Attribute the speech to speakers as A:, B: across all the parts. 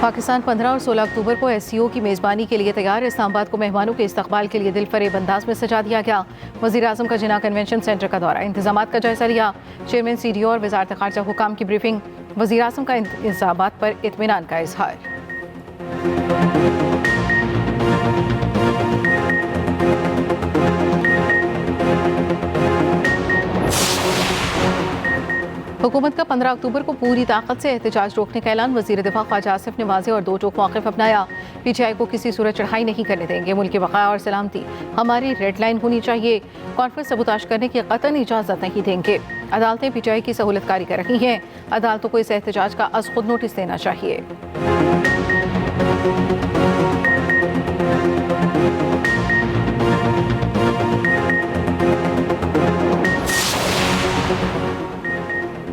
A: पाकिस्तान 15 और 16 अक्टूबर को SCO की मेज़बानी के लिए तैयार। इस्लामाबाद को मेहमानों के इस्तकबाल के लिए दिलफरेब अंदाज में सजा दिया गया। वज़ीर-ए-आज़म का जिन्ना कन्वेंशन सेंटर का दौरा, इंतजामात का जायजा लिया। चेयरमैन CDO और वज़ारत ख़ारजा हुकाम की ब्रीफिंग। वज़ीर-ए-आज़म का इंतजामात पर इत्मीनान का इजहार। हुकूमत का 15 अक्टूबर को पूरी ताकत से एहतजाज रोकने का ऐलान। वज़ीर दिफा ख्वाजा आसिफ ने वाज़ेह और दो टोक मौक़िफ़ अपनाया। PTI को किसी सूरत चढ़ाई नहीं करने देंगे। मुल्क की बक़ा और सलामती हमारी रेड लाइन होनी चाहिए। कॉन्फ्रेंस सबूताश करने की क़तन इजाज़त नहीं देंगे। अदालतें PTI की सहूलतकारी कर रही हैं। अदालतों को इस एहतजाज का अज़ खुद नोटिस देना चाहिए।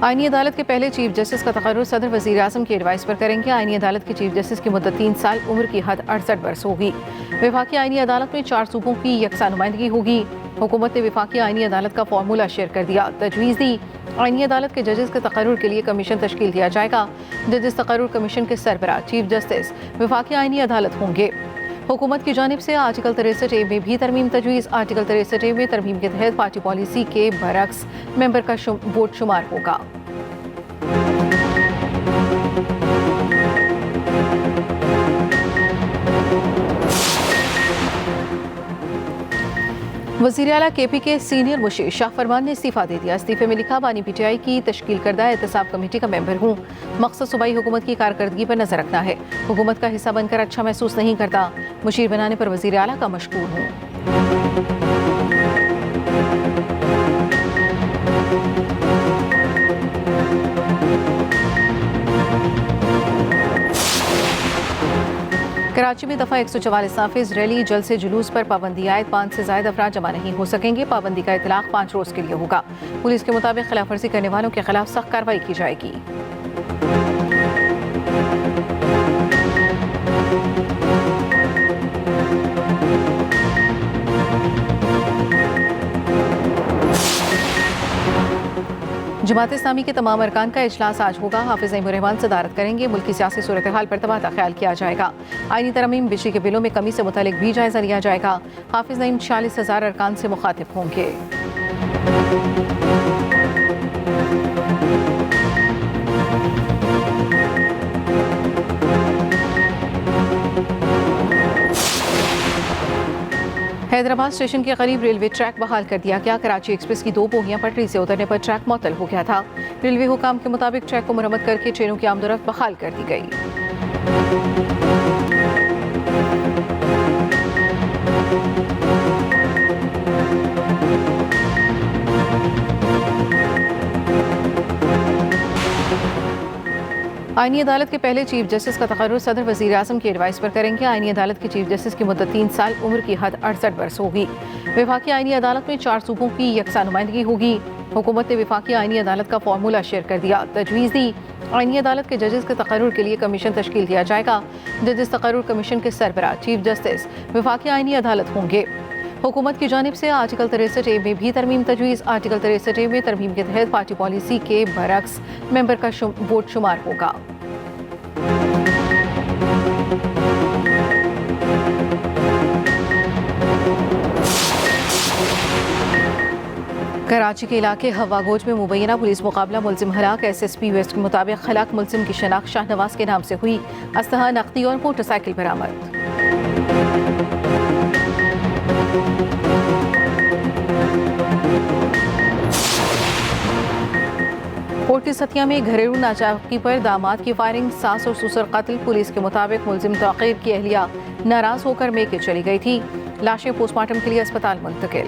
A: आईनी अदालत के पहले चीफ जस्टिस का तकर्रुर सदर वज़ीर-ए-आज़म की एडवाइस पर करेंगे। आईनी अदालत के चीफ जस्टिस की मुद्दत 3 साल, उम्र की हद 68 बरस होगी। वफाकी आईनी अदालत में 4 सूबों की यकसा नुमाइंदगी होगी। हुकूमत ने वफाकी आईनी अदालत का फार्मूला शेयर कर दिया, तजवीज़ दी। आईनी अदालत के जजेस के तकर्रुर के लिए कमीशन तश्कील दिया जाएगा। जजेस तकर्रुर कमीशन के सरबराह चीफ जस्टिस वफाकी आईनी अदालत होंगे। हुकूमत की जानिब से आर्टिकल 63A में भी तरमीम तजवीज़। आर्टिकल 63A में तरमीम के तहत पार्टी पॉलिसी के बरक्स मेंबर का वोट शुमार होगा। वज़ीर आला KP के सीनियर मुशीर शाह फरमान ने इस्तीफ़ा दे दिया। इस्तीफ़े में लिखा, बानी PTI की तश्कील करदा एहतसाब कमेटी का मेंबर हूँ। मकसद सूबाई हुकूमत की कारकर्दगी पर नजर रखना है। हुकूमत का हिस्सा बनकर अच्छा महसूस नहीं करता। मुशीर बनाने पर वज़ीर आला का मशकूर हूँ। कराची में दफ़ा 144 नाफिज रैली जल्द से जुलूस पर पाबंदी आयद। 5 से ज़ायद अफराद जमा नहीं हो सकेंगे। पाबंदी का इतलाक़ 5 रोज़ के लिए होगा। पुलिस के मुताबिक खिलाफ वर्जी करने वालों के खिलाफ सख्त कार्रवाई की जाएगी। जमात इस्लामी के तमाम अरकान का इजलास आज होगा। हाफिज नईमुर रहमान सदारत करेंगे। मुल्क की सियासी सूरत हाल पर तबादला ख्याल किया जाएगा। आईनी तरमीम, बिजली के बिलों में कमी से मुतालिक भी जायजा लिया जाएगा। हाफिज नईम 46,000 अरकान से मुखातिब होंगे। हैदराबाद स्टेशन के करीब रेलवे ट्रैक बहाल कर दिया गया। कराची एक्सप्रेस की 2 बोगियां पटरी से उतरने पर ट्रैक मुअत्तल हो गया था। रेलवे हुकाम के मुताबिक ट्रैक को मरम्मत करके ट्रेनों की आमदोरफ्त बहाल कर दी गई। आईनी अदालत के पहले चीफ जस्टिस का तकर्रुर सदर वज़ीर-ए-आज़म की एडवाइस पर करेंगे। आईनी अदालत के चीफ जस्टिस की मुद्दत 3 साल, उम्र की हद 68 बरस होगी। वफाकी आईनी अदालत में 4 सूबों की यकसा नुमाइंदगी होगी। हुकूमत ने वफाकी आईनी अदालत का फार्मूला शेयर कर दिया, तजवीज़ दी। आईनी अदालत के जजेस के तकर्रुर के लिए कमीशन तश्कील दिया जाएगा। जजेस तकर्रुर कमीशन के सरबराह चीफ जस्टिस वफाकी आईनी अदालत होंगे। हुकूमत की जानिब से आर्टिकल 63A में भी तरमीम तजवीज़। आर्टिकल 63A में तरमीम के तहत पार्टी पॉलिसी के बरक्स मेंबर का वोट शुमार होगा। कराची के इलाके हवागोज में मुबैना पुलिस मुकाबला, मुलजिम हलाक। SSP वेस्ट के मुताबिक हलाक मुलजिम की शनाख्त शाहनवाज के नाम से हुई। असलहा, नकदी और मोटरसाइकिल बरामद। कोर्ट की सतिया में घरेलू नाचाकी पर दामाद की फायरिंग, सास और ससुर कत्ल। पुलिस के मुताबिक मुलजिम तौकीर की अहलिया नाराज होकर मेके चली गई थी। लाशें पोस्टमार्टम के लिए अस्पताल मुंतकिल।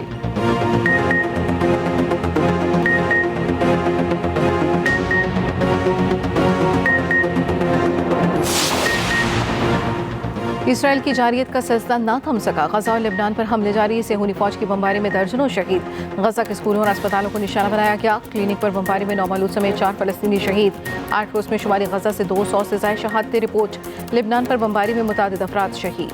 A: इसराइल की जारियत का सिलसिला ना थम सका। गजा और लेबनान पर हमले जारी। सेहूनी फौज की बमबारी में दर्जनों शहीद। गजा के स्कूलों और अस्पतालों को निशाना बनाया गया। क्लिनिक पर बमबारी में नौमलूद समेत 4 फलस्तीनी शहीद। 8 रोज में शुमाली गजा से 200 से ज़ायद शहादतें रिपोर्ट। लेबनान पर बमबारी में मुतादिद अफराद शहीद।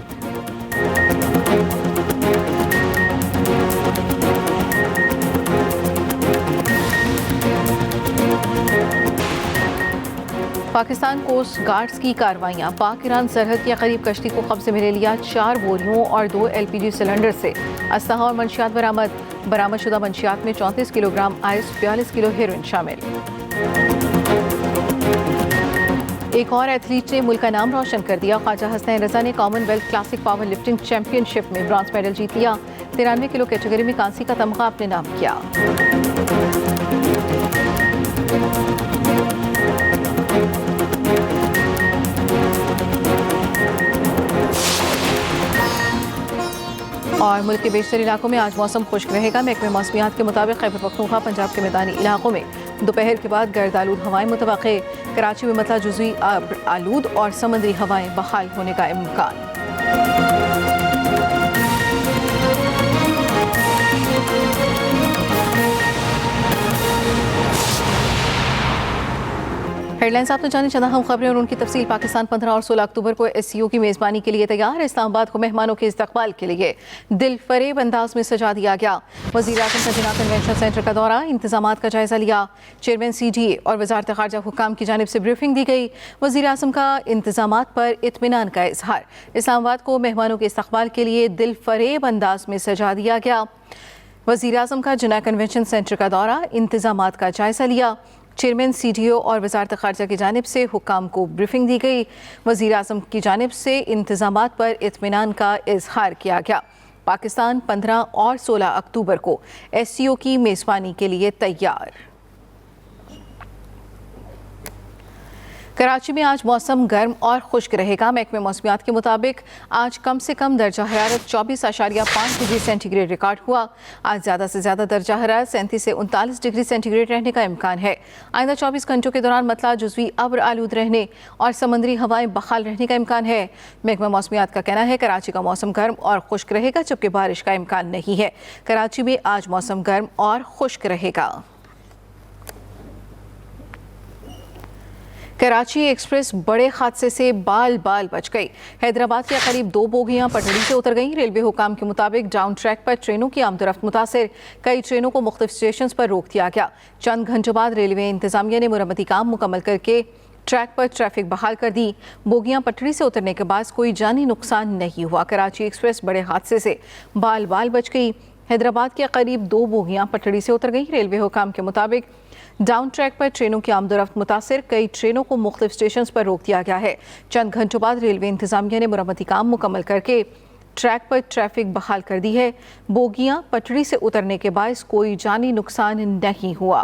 A: पाकिस्तान कोस्ट गार्ड्स की कार्रवाइयाँ। पाक ईरान सरहद के करीब कश्ती को कब्जे में ले लिया। 4 बोरियों और 2 LPG सिलेंडर से असलहा और मंशियात बरामदशुदा मंशियात में 34 किलोग्राम आइस, 42 किलो हेरोइन शामिल। एक और एथलीट ने मुल्क का नाम रोशन कर दिया। ख्वाजा हसनैन रजा ने Commonwealth classic power lifting championship में ब्रॉन्ज मेडल जीत लिया। 93 किलो कैटेगरी में कांसी का तमगा अपने नाम किया। और मुल्क के बेशतर इलाकों में आज मौसम खुश्क रहेगा। महकमे मौसमियात के मुताबिक खैबर पख्तूनख्वा पंजाब के मैदानी इलाकों में दोपहर के बाद गर्द आलूद हवाएं मुतवक्के। कराची में मतला जुज़वी आलूद और समुद्री हवाएं बहाल होने का इम्कान। हेडलाइंस आपने जाने चंदा हम खबरें और उनकी तफसील। पाकिस्तान 15 और 16 अक्टूबर को SCO की मेज़बानी के लिए तैयार। इस्लामाबाद को मेहमानों के इस्तकबाल के लिए दिल फरेब अंदाज में सजा दिया गया। वज़ीर आज़म का जिन्ना कन्वेंशन सेंटर का दौरा, इंतजामात का जायजा लिया। चेयरमैन CDA और वज़ारत ख़ारजा हुक्काम की जानिब से ब्रीफिंग दी गई। वज़ीर आज़म का इंतजामात पर इत्मीनान का इजहार। इस्लामाबाद को मेहमानों के इस्तकबाल के लिए दिल फरेब अंदाज में सजा दिया गया। वज़ीर आज़म का जिन्ना कन्वेंशन सेंटर का दौरा, इंतजामात का जायजा लिया। चेयरमैन CDO और वज़ारत ख़ारजा की जानिब से हुक्काम को ब्रीफिंग दी गई। वज़ीर आज़म की जानिब से इंतज़ामात पर इत्मीनान का इजहार किया गया। पाकिस्तान 15 और 16 अक्टूबर को SCO की मेज़बानी के लिए तैयार। कराची में आज मौसम गर्म और खुश्क रहेगा। महकमे मौसमियात के मुताबिक आज कम से कम दर्जा हरारत 24.5 डिग्री सेंटीग्रेड रिकॉर्ड हुआ। आज ज़्यादा से ज़्यादा दर्जा हरारत 37 से 39 डिग्री सेंटीग्रेड रहने का इम्कान है। आइंदा 24 घंटों के दौरान मतला जुज़वी अब्र आलूद रहने और समुद्री हवाएं बहाल रहने का इम्कान है। महकमा मौसमियात का कहना है कराची का मौसम गर्म और खुश्क रहेगा, जबकि बारिश का इम्कान नहीं है। कराची में आज मौसम गर्म और खुश्क रहेगा। कराची एक्सप्रेस बड़े हादसे से बाल बाल बच गई। हैदराबाद के करीब 2 बोगियां पटड़ी से उतर गईं। रेलवे हुकाम के मुताबिक डाउन ट्रैक पर ट्रेनों की आमदरफ्त मुतासिर, कई ट्रेनों को मुख्तलिफ स्टेशन पर रोक दिया गया। चंद घंटों बाद रेलवे इंतजामिया ने मुरम्मती काम मुकम्मल करके ट्रैक पर ट्रैफिक बहाल कर दी। बोगियां पटड़ी से उतरने के बाद कोई जानी नुकसान नहीं हुआ। कराची एक्सप्रेस बड़े हादसे से बाल बाल बच गई। हैदराबाद के करीब 2 बोगियां पटड़ी से उतर गईं। रेलवे हुकाम के मुताबिक डाउन ट्रैक पर ट्रेनों की आमदरफ्त मुतासिर, कई ट्रेनों को मुख्तलिफ स्टेशन पर रोक दिया गया है। चंद घंटों बाद रेलवे इंतजामिया ने मुरम्मती काम मुकम्मल करके ट्रैक पर ट्रैफिक बहाल कर दी है। बोगियां पटड़ी से उतरने के बायस कोई जानी नुकसान नहीं हुआ।